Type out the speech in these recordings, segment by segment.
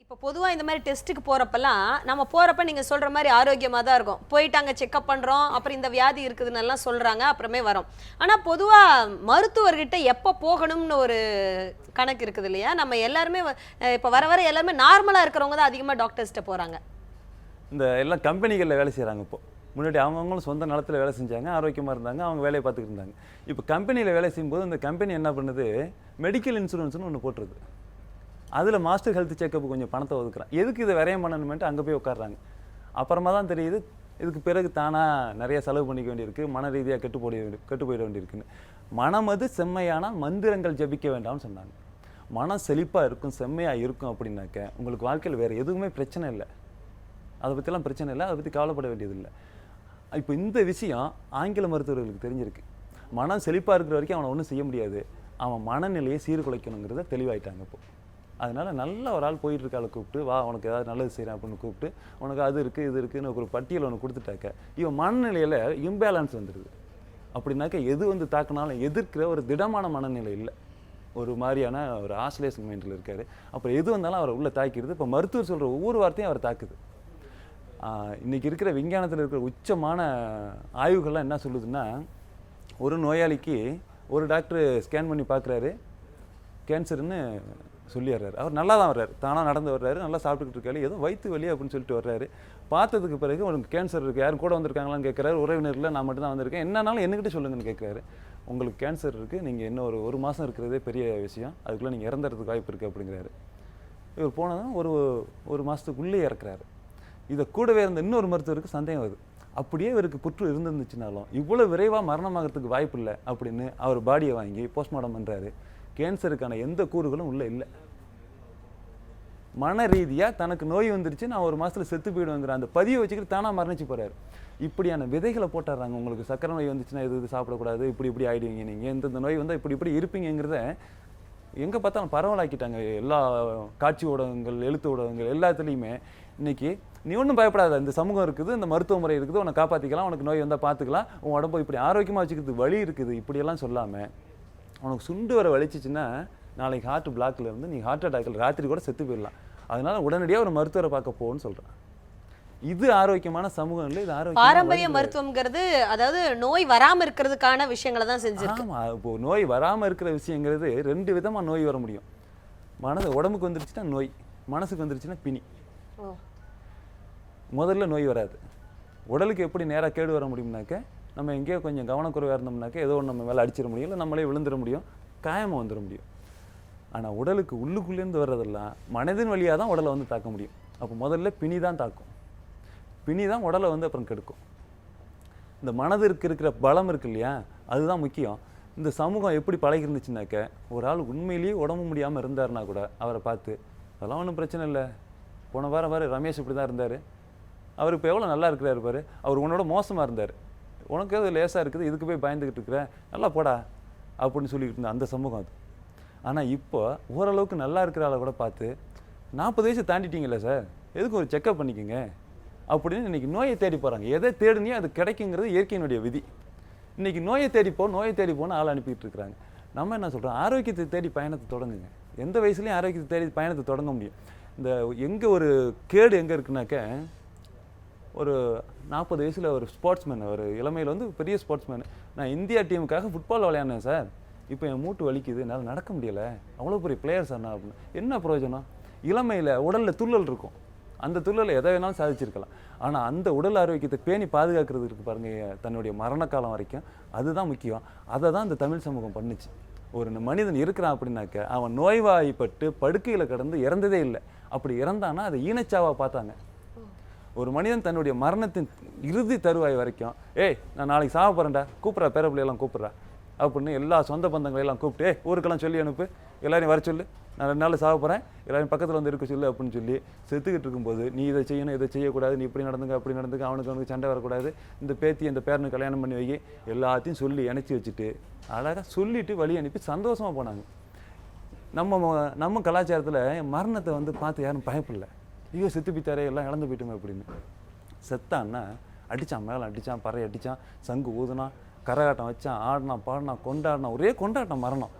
இப்போ பொதுவா இந்த மாதிரி டெஸ்ட்டுக்கு போறப்பலாம், நம்ம போறப்ப நீங்க சொல்ற மாரி ஆரோக்கியமா தான் இருக்கும். போயிட்டு அங்க செக்கப் பண்றோம். அப்புறம் இந்த வியாதி இருக்குதுன்னெல்லாம் சொல்றாங்க. அப்புறமே வரோம். ஆனா பொதுவா மருத்துவர்கிட்ட எப்ப போகணும்னு ஒரு கணக்கு இருக்குது இல்லையா? நம்ம எல்லாருமே இப்ப வர வர எல்லாருமே நார்மலா இருக்கிறவங்க தான் அதிகமா டாக்டர்ஸ்ட்ட போறாங்க. இந்த எல்லாம் கம்பெனிகளில் வேலை செய்கிறாங்க இப்போ. முன்னாடி அவங்கவங்களும் சொந்த நிலத்துல வேலை செஞ்சாங்க, ஆரோக்கியமாக இருந்தாங்க, அவங்க வேலையை பார்த்துக்கிட்டு இருந்தாங்க. இப்போ கம்பெனியில் வேலை செய்யும்போது இந்த கம்பெனி என்ன பண்ணுது, மெடிக்கல் இன்சூரன்ஸ்னு ஒன்று போட்டுருது. அதில் மாஸ்டர் ஹெல்த் செக்கப் கொஞ்சம் பணத்தை ஒதுக்குறான். எதுக்கு இதை விரயம் பண்ணணுமென்ட்டு அங்கே போய் உட்காடுறாங்க. அப்புறமா தான் தெரியுது இதுக்கு பிறகு தானாக நிறைய செலவு பண்ணிக்க வேண்டியிருக்கு, மன ரீதியாக கெட்டு போயிட வேண்டியிருக்குன்னு. மனமது செம்மையானால் மந்திரங்கள் ஜபிக்க வேண்டாம்னு சொன்னாங்க. மனம் செழிப்பாக இருக்கும், செம்மையாக இருக்கும் அப்படின்னாக்க உங்களுக்கு வாழ்க்கையில் வேறு எதுவுமே பிரச்சனை இல்லை. அதை பற்றிலாம் பிரச்சனை இல்லை, அதை பற்றி கவலைப்பட வேண்டியதில்லை. இப்போ இந்த விஷயம் ஆங்கில மருத்துவர்களுக்கு தெரிஞ்சிருக்கு. மனம் செழிப்பாக இருக்கிற வரைக்கும் அவனை ஒன்றும் செய்ய முடியாது, அவன் மனநிலையை சீர்குலைக்கணுங்கிறத தெளிவாயிட்டாங்க இப்போ. அதனால நல்ல ஒரு ஆள் போயிட்டு இருக்காளை கூப்பிட்டு, வா உனக்கு ஏதாவது நல்லது செய்கிறேன் அப்படின்னு கூப்பிட்டு, உனக்கு அது இருக்குது இது இருக்குதுன்னு ஒரு பட்டியல் ஒன்று கொடுத்துட்டாக்க இவன் மனநிலையில் இம்பேலன்ஸ் வந்துடுது. அப்படின்னாக்க எது வந்து தாக்குனாலும் எதிர்க்கிற ஒரு திடமான மனநிலை இல்லை, ஒரு மாதிரியான ஒரு ஆசிலேஷன் மைண்டில் இருக்கார். அப்புறம் எது வந்தாலும் அவரை உள்ளே தாக்கிடுது. இப்போ மருத்துவர் சொல்கிற ஒவ்வொரு வார்த்தையும் அவர் தாக்குது. இன்றைக்கி இருக்கிற விஞ்ஞானத்தில் இருக்கிற உச்சமான ஆய்வுகள்லாம் என்ன சொல்லுதுன்னா, ஒரு நோயாளிக்கு ஒரு டாக்டர் ஸ்கேன் பண்ணி பார்க்குறாரு, கேன்சர்னு சொல்லிடுறாரு. அவர் நல்லா தான் வர்றாரு, தானாக நடந்து வர்றாரு, நல்லா சாப்பிட்டுக்கிட்டு இருக்காரு, ஏதோ வயிற்று வலி அப்படின்னு சொல்லிட்டு வர்றாரு. பார்த்ததுக்கு பிறகு உங்களுக்கு கேன்சர் இருக்குது, யாரும் கூட வந்திருக்காங்களான்னு கேட்குறாரு. உறவினரில் நான் மட்டும் தான் வந்திருக்கேன், என்னன்னாலும் என்கிட்ட சொல்லுங்கன்னு கேட்குறாரு. உங்களுக்கு கேன்சர் இருக்குது, நீங்கள் இன்னும் ஒரு மாதம் இருக்கிறதே பெரிய விஷயம், அதுக்குள்ளே நீங்கள் இறந்துறதுக்கு வாய்ப்பு இருக்குது அப்படிங்கிறாரு. இவர் போனதும் ஒரு மாதத்துக்குள்ளே இறக்குறாரு. இதை கூடவே இருந்த இன்னொரு மருத்துவருக்கு சந்தேகம் வருது, அப்படியே இவருக்கு புற்று இருந்துருந்துச்சுனாலும் இவ்வளோ விரைவாக மரணமாகறதுக்கு வாய்ப்பு இல்லை அப்படின்னு அவர் பாடியை வாங்கி போஸ்ட்மார்ட்டம் பண்ணுறாரு. கேன்சருக்கான எந்த கூறுகளும் உள்ளே இல்லை. மன ரீதியாக தனக்கு நோய் வந்துருச்சு, நான் ஒரு மாதத்தில் செத்து போயிடுவேங்கிற அந்த பதிவை வச்சுக்கிட்டு தானாக மரணிச்சு போகிறாரு. இப்படியான விதைகளை போட்டுறாங்க. உங்களுக்கு சக்கரை நோய் வந்துச்சுன்னா இது சாப்பிடக்கூடாது, இப்படி ஆகிடுவீங்க, நீங்கள் இந்த நோய் வந்தால் இப்படி இருப்பீங்கிறத எங்கே பார்த்தாலும் பரவலாக்கிட்டாங்க. எல்லா காட்சி ஊடகங்கள், எழுத்து ஊடகங்கள் எல்லாத்துலேயுமே இன்றைக்கி நீ ஒன்றும் பயப்படாத, இந்த சமூகம் இருக்குது, இந்த மருத்துவ முறை இருக்குது, உன்னை காப்பாற்றிக்கலாம், உனக்கு நோய் வந்தால் பார்த்துக்கலாம், உன் உடம்பு இப்படி ஆரோக்கியமாக வச்சுக்கிறதுக்கு வழி இருக்குது, இப்படியெல்லாம் சொல்லாமல் உனக்கு சுண்டு வர வலிச்சிச்சுன்னா நாளைக்கு ஹார்ட் பிளாக்கில் இருந்து நீ ஹார்ட் அட்டாக்கில் ராத்திரி கூட செத்து போயிடலாம், அதனால் உடனடியாக ஒரு மருத்துவரை பார்க்க போன்னு சொல்கிறேன். இது ஆரோக்கியமான சமூகம் இல்லை, இது ஆரோக்கியம். பாரம்பரிய மருத்துவம்ங்கிறது அதாவது நோய் வராமல் இருக்கிறதுக்கான விஷயங்களை தான் செஞ்சிருக்கு. ஆமாம், இப்போது நோய் வராமல் இருக்கிற விஷயங்கிறது ரெண்டு விதமாக நோய் வர முடியும். உடம்புக்கு வந்துருச்சுன்னா நோய், மனசுக்கு வந்துருச்சுன்னா பிணி. முதல்ல நோய் வராது. உடலுக்கு எப்படி நேராக கேடு வர முடியும்னாக்க, நம்ம எங்கேயோ கொஞ்சம் கவனக்குறைவாக இருந்தோம்னாக்க ஏதோ ஒன்று நம்ம மேலே அடிச்சிட முடியும், இல்லை நம்மளே விழுந்துட முடியும், காயமாக வந்துட முடியும். ஆனால் உடலுக்கு உள்ளுக்குள்ளேருந்து வர்றதெல்லாம் மனதின் வழியாக தான் உடலை வந்து தாக்க முடியும். அப்போ முதல்ல பிணி தான் தாக்கும், பிணி தான் உடலை வந்து அப்புறம் கெடுக்கும். இந்த மனதிற்கு இருக்கிற பலம் இருக்கு இல்லையா, அதுதான் முக்கியம். இந்த சமூகம் எப்படி பழகி இருந்துச்சுனாக்க, ஒரு ஆள் உண்மையிலேயே உடம்பு முடியாமல் இருந்தாருன்னா கூட அவரை பார்த்து அதெல்லாம் ஒன்றும் பிரச்சனை இல்லை, போன வாரம் ரமேஷ் இப்படி தான் இருந்தார், அவர் இப்போ எவ்வளோ நல்லா இருக்கிறாரு பாரு, அவர் உன்னோட மோசமாக இருந்தார், உனக்கு அது லேசாக இருக்குது, இதுக்கு போய் பயந்துக்கிட்டு இருக்கிற, நல்லா போடா அப்படின்னு சொல்லிக்கிட்டு இருந்த அந்த சமூகம் அது. ஆனால் இப்போ ஓரளவுக்கு நல்லா இருக்கிற ஆளை கூட பார்த்து 40 வயசு தாண்டிட்டீங்களே சார், எதுக்கு ஒரு செக்கப் பண்ணிக்கோங்க அப்படின்னு இன்றைக்கி நோயை தேடி போகிறாங்க. எதை தேடினியோ அது கிடைக்குங்கிறது இயற்கையினுடைய விதி. இன்றைக்கி நோயை தேடிப்போன்னு ஆள் அனுப்பிட்டு இருக்கிறாங்க. நம்ம என்ன சொல்கிறோம், ஆரோக்கியத்தை தேடி பயணத்தை தொடங்குங்க. எந்த வயசுலையும் ஆரோக்கியத்தை தேடி பயணத்தை தொடங்க முடியும். இந்த எங்கே ஒரு கேடு எங்கே இருக்குனாக்க, ஒரு 40 வயசில் ஒரு ஸ்போர்ட்ஸ்மேன், ஒரு இளமையில் வந்து பெரிய ஸ்போர்ட்ஸ்மேன், நான் இந்தியா டீமுக்காக ஃபுட்பால் விளையாடினேன் சார், இப்போ என் மூட்டு வலிக்குது, என்னால் நடக்க முடியலை, அவ்வளோ பெரிய பிளேயர் சார் நான் அப்படின்னு. என்ன பிரயோஜனம்? இளமையில் உடலில் துள்ளல் இருக்கும், அந்த துள்ளலை எதை வேணாலும் சாதிச்சிருக்கலாம். ஆனால் அந்த உடல் ஆரோக்கியத்தை பேணி பாதுகாக்கிறது இருக்குது பாருங்கள், தன்னுடைய மரண காலம் வரைக்கும், அதுதான் முக்கியம். அதை தான் இந்த தமிழ் சமூகம் பண்ணுச்சு. ஒரு மனிதன் இருக்கிறான் அப்படின்னாக்க அவன் நோய்வாய்ப்பட்டு படுக்கையில் கிடந்து இறந்ததே இல்லை. அப்படி இறந்தானா அதை ஈனச்சாவாக பார்த்தாங்க. ஒரு மனிதன் தன்னுடைய மரணத்தின் இறுதி தருவாய் வரைக்கும், நான் நாளைக்கு சாக போகிறேன்டா, கூப்பிட்றா, பேரப்பிள்ளையெல்லாம் கூப்பிட்றா அப்படின்னு எல்லா சொந்த பந்தங்களையெல்லாம் கூப்பிட்டு, ஊருக்கெல்லாம் சொல்லி அனுப்பு, எல்லாரையும் வர சொல்லு, நான் 2 நாள் சாக போகிறேன், எல்லாரும் பக்கத்தில் வந்து இருக்க சொல்லு அப்படின்னு சொல்லி செத்துக்கிட்டு இருக்கும்போது, நீ இதை செய்யணும், இதை செய்யக்கூடாது, நீ இப்படி நடந்துங்க அப்படி நடந்துங்க, அவனுக்கு சண்டை வரக்கூடாது, இந்த பேத்தி இந்த பேரனு கல்யாணம் பண்ணி வை, எல்லாத்தையும் சொல்லி இணைச்சி வச்சுட்டு அழகாக சொல்லிவிட்டு வழி அனுப்பி சந்தோஷமாக போனாங்க. நம்ம கலாச்சாரத்தில் மரணத்தை வந்து பார்த்து யாரும் பயப்படல. ஐயோ செத்து போய்த்தாரே, எல்லாம் இழந்து போயிட்டோமே அப்படின்னு. செத்தான்னா அடித்தான், மேலே அடித்தான், பறை அடித்தான், சங்கு ஊதுனான், கரகாட்டம் வச்சான், ஆடினான், பாடினான், கொண்டாடினான், ஒரே கொண்டாட்டம்.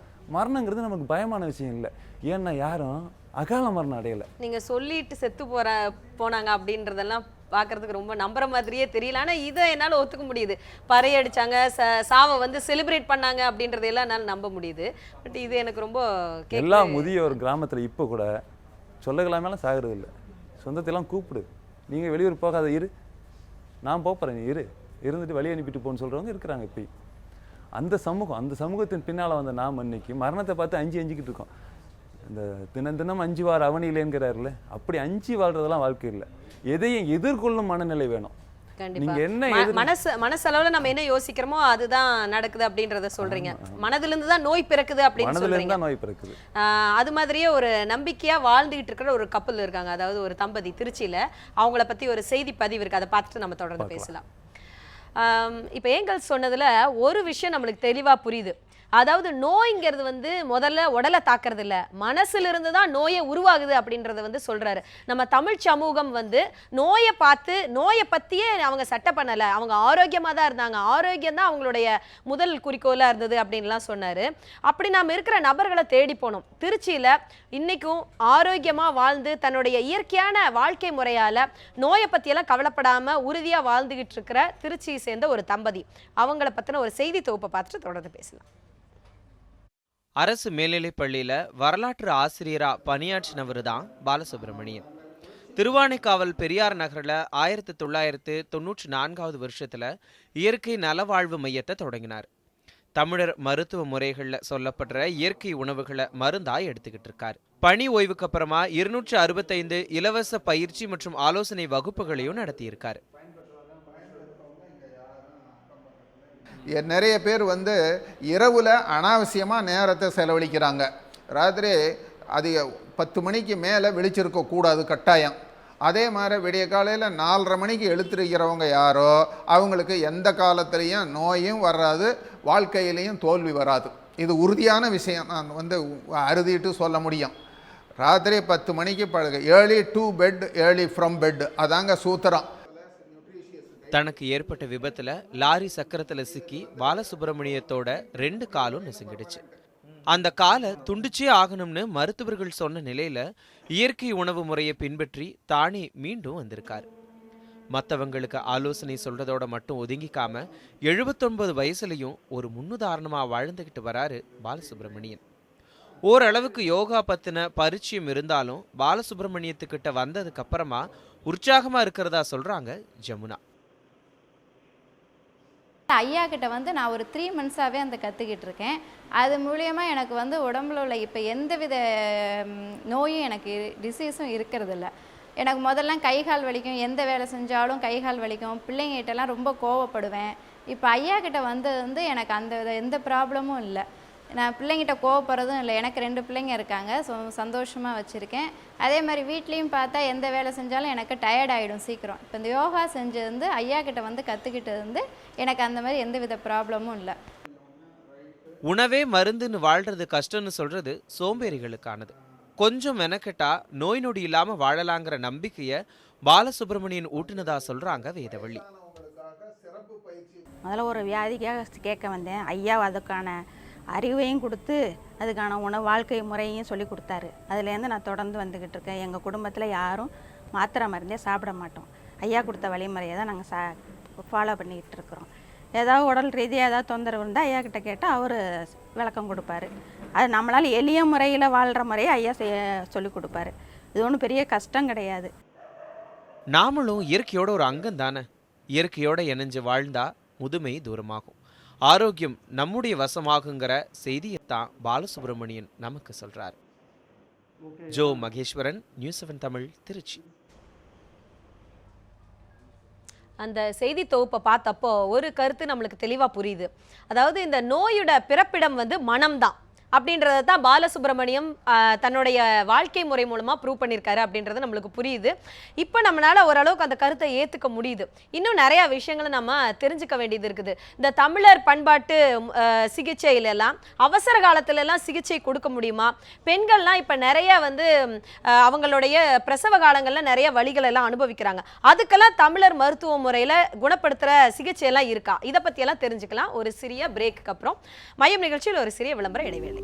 மரணங்கிறது நமக்கு பயமான விஷயம் இல்லை. ஏன்னா யாரும் அகால மரணம் அடையலை. நீங்க சொல்லிட்டு செத்து போனாங்க அப்படின்றதெல்லாம் பார்க்கறதுக்கு ரொம்ப நம்புற மாதிரியே தெரியல. ஆனா இதை என்னால ஒத்துக்க முடியுது. பறையடிச்சாங்க, சாவை வந்து செலிப்ரேட் பண்ணாங்க அப்படின்றதையெல்லாம் என்னால் நம்ப முடியுது. பட் இது எனக்கு ரொம்ப எல்லா முதியோர் கிராமத்தில் இப்போ கூட சொல்லக்கலாமேலாம் சாகிறது இல்லை. சொந்தத்தையெல்லாம் கூப்பிடு, நீங்கள் வெளியூர் போகாத இரு, நான் போகிறேன், நீ இருந்துட்டு வழி அனுப்பிட்டு போன்னு சொல்கிறவங்க இருக்கிறாங்க. இப்போ அந்த சமூகத்தின் பின்னால் வந்த நாம் இன்னைக்கு மரணத்தை பார்த்து அஞ்சிக்கிட்டு இருக்கோம். இந்த தினம் அஞ்சு வார அவனியிலேங்கிறாருல, அப்படி அஞ்சு வாழ்றதெல்லாம் வாழ்க்கை இல்லை. எதையும் எதிர்கொள்ளும் மனநிலை வேணும். நீங்க என்ன மனசளவுல நம்ம என்ன யோசிக்கிறோமோ அதுதான் நடக்குது அப்படின்றத சொல்றீங்க. மனதிலிருந்து தான் நோய் பிறக்குது அப்படின்னு சொல்றீங்க. நோய் பிறக்குது. அது மாதிரியே ஒரு நம்பிக்கையா வாழ்ந்துகிட்டு இருக்கிற ஒரு கப்பல் இருக்காங்க, அதாவது ஒரு தம்பதி திருச்சியில. அவங்கள பத்தி ஒரு செய்தி பதிவு இருக்கு, அதை பார்த்துட்டு நம்ம தொடர்ந்து பேசலாம். இப்ப ஏங்கல் சொன்னதுல ஒரு விஷயம் நம்மளுக்கு தெளிவா புரியுது. அதாவது நோய்ங்கிறது வந்து முதல்ல உடலை தாக்குறது இல்லை, மனசுல தான் நோயை உருவாகுது அப்படின்றத வந்து சொல்றாரு. நம்ம தமிழ் சமூகம் வந்து நோயை பார்த்து நோயை பத்தியே அவங்க சட்டை பண்ணலை, அவங்க ஆரோக்கியமா தான் இருந்தாங்க, ஆரோக்கியம் தான் அவங்களுடைய முதல் குறிக்கோளா இருந்தது அப்படின்லாம் சொன்னாரு. அப்படி நாம் இருக்கிற நபர்களை தேடி போனோம். திருச்சியில இன்னைக்கும் ஆரோக்கியமா வாழ்ந்து தன்னுடைய இயற்கையான வாழ்க்கை முறையால நோயை பத்தியெல்லாம் கவலைப்படாம உறுதியா வாழ்ந்துகிட்டு இருக்கிற திருச்சியை சேர்ந்த ஒரு தம்பதி, அவங்கள பத்தின ஒரு செய்தி தொகுப்பை பார்த்துட்டு தொடர்ந்து பேசலாம். அரசு மேல்நிலைப் பள்ளியில் வரலாற்று ஆசிரியராக பணியாற்றினவர் தான் பாலசுப்ரமணியன். திருவானைக்காவல் பெரியார் நகரில் 1994 வருஷத்தில் இயற்கை நலவாழ்வு மையத்தை தொடங்கினார். தமிழர் மருத்துவ முறைகளில் சொல்லப்படுற இயற்கை உணவுகளை மருந்தாய் எடுத்துக்கிட்டு இருக்கார். பணி ஓய்வுக்கு அப்புறமா 265 இலவச பயிற்சி மற்றும் ஆலோசனை வகுப்புகளையும் நடத்தியிருக்காரு. நிறைய பேர் வந்து இரவில் அனாவசியமாக நேரத்தை செலவழிக்கிறாங்க. ராத்திரி அது 10 மணிக்கு மேலே விழிச்சிருக்கக்கூடாது கட்டாயம். அதே மாதிரி விடிய காலையில் 4:30 மணிக்கு எழுந்திருக்கிறவங்க யாரோ அவங்களுக்கு எந்த காலத்துலேயும் நோயும் வராது, வாழ்க்கையிலையும் தோல்வி வராது. இது உறுதியான விஷயம், நான் வந்து அறுதிட்டு சொல்ல முடியும். ராத்திரி 10 மணிக்கு பழகு, early to bed early from bed, அதாங்க சூத்திரம். தனக்கு ஏற்பட்ட விபத்துல லாரி சக்கரத்துல சிக்கி பாலசுப்ரமணியத்தோட 2 காலும் நசுங்கிடுச்சு. அந்த காலை துண்டிச்சே ஆகணும்னு மருத்துவர்கள் சொன்ன நிலையில இயற்கை உணவு முறையை பின்பற்றி தானே மீண்டும் வந்திருக்காரு. மற்றவங்களுக்கு ஆலோசனை சொல்றதோட மட்டும் ஒதுங்கிக்காம 79 வயசுலையும் ஒரு முன்னுதாரணமா வாழ்ந்துகிட்டு வராரு பாலசுப்ரமணியன். ஓரளவுக்கு யோகா பத்தின பரிச்சயம் இருந்தாலும் பாலசுப்ரமணியத்துக்கிட்ட வந்ததுக்கு அப்புறமா உற்சாகமா இருக்கிறதா சொல்றாங்க ஜமுனா. ஐயா கிட்ட வந்து நான் ஒரு 3 மந்த்ஸாகவே அந்த கற்றுக்கிட்டு இருக்கேன். அது மூலியமாக எனக்கு வந்து உடம்புல உள்ள இப்போ எந்தவித நோயும் எனக்கு டிசீஸும் இருக்கிறதில்ல. எனக்கு முதல்லாம் கை கால் வலிக்கும், எந்த வேலை செஞ்சாலும் கை கால் வலிக்கும், பிள்ளைங்கிட்டலாம் ரொம்ப கோவப்படுவேன். இப்போ ஐயா கிட்ட வந்தது வந்து எனக்கு அந்த எந்த ப்ராப்ளமும் இல்லை. நான் பிள்ளைங்கிட்ட கோவப்படுறதும் இல்லை. எனக்கு 2 பிள்ளைங்க இருக்காங்க, சந்தோஷமாக வச்சுருக்கேன். அதே மாதிரி வீட்லேயும் பார்த்தா எந்த வேலை செஞ்சாலும் எனக்கு டயர்ட் ஆகிடும் சீக்கிரம். இப்போ இந்த யோகா செஞ்சது வந்து ஐயா கிட்ட வந்து கற்றுக்கிட்டது வந்து எனக்கு அந்த மாதிரி எந்தவித ப்ராப்ளமும் இல்லை. உணவே மருந்துன்னு வாழ்றது கஷ்டம்னு சொல்றது சோம்பேறிகளுக்கானது. கொஞ்சம் மெனக்கெட்டா நோய் நொடி இல்லாமல் வாழலாங்கிற நம்பிக்கையை பாலசுப்ரமணியன் ஊட்டினதா சொல்கிறாங்க வேதவள்ளி. முதல்ல ஒரு வியாதிக்காக கேட்க வந்தேன். ஐயா அதுக்கான அறிவையும் கொடுத்து அதுக்கான வாழ்க்கை முறையும் சொல்லி கொடுத்தாரு. அதுலேருந்து நான் தொடர்ந்து வந்துக்கிட்டு இருக்கேன். எங்கள் குடும்பத்தில் யாரும் மாத்திரை மருந்தே சாப்பிட மாட்டோம். ஐயா கொடுத்த வழிமுறையை தான் நாங்கள் ஃபாலோ பண்ணிக்கிட்டு இருக்கிறோம். ஏதாவது உடல் ரீதியாக ஏதாவது தொந்தரவு இருந்தால் ஐயா கிட்ட கேட்டால் அவர் விளக்கம் கொடுப்பாரு. அது நம்மளால் எளிய முறையில் வாழ்கிற முறையை ஐயா சொல்லி கொடுப்பாரு. இது ஒன்றும் பெரிய கஷ்டம் கிடையாது. நாமளும் இயற்கையோட ஒரு அங்கம் தானே. இயற்கையோட இணைஞ்சு வாழ்ந்தா முதுமை தூரமாகும், ஆரோக்கியம் நம்முடைய வசமாகுங்கிற செய்தியைத்தான் பாலசுப்ரமணியன் நமக்கு சொல்றார். ஜோ மகேஸ்வரன், நியூஸ் 7 தமிழ், திருச்சி. அந்த செய்தி தொகுப்பை பார்த்தப்போ ஒரு கருத்து நம்மளுக்கு தெளிவா புரியுது. அதாவது இந்த நோயோட பிறப்பிடம் வந்து மனம்தான் அப்படின்றத தான் பாலசுப்ரமணியம் தன்னுடைய வாழ்க்கை முறை மூலமா ப்ரூவ் பண்ணியிருக்காரு அப்படின்றது நம்மளுக்கு புரியுது. இப்போ நம்மளால ஓரளவுக்கு அந்த கருத்தை ஏற்றுக்க முடியுது. இன்னும் நிறைய விஷயங்களை நம்ம தெரிஞ்சுக்க வேண்டியது இருக்குது. இந்த தமிழர் பண்பாட்டு சிகிச்சையிலெல்லாம் அவசர காலத்துலலாம் சிகிச்சை கொடுக்க முடியுமா? பெண்கள்லாம் இப்போ நிறைய வந்து அவங்களுடைய பிரசவ காலங்களில் நிறைய வலிகள் எல்லாம் அனுபவிக்கிறாங்க. அதுக்கெல்லாம் தமிழர் மருத்துவ முறையில் குணப்படுத்துகிற சிகிச்சையெல்லாம் இருக்கா? இதை பற்றியெல்லாம் தெரிஞ்சுக்கலாம் ஒரு சிறிய பிரேக்கு அப்புறம். மையம் நிகழ்ச்சியில் ஒரு சிறிய விளம்பர இடைவேளை.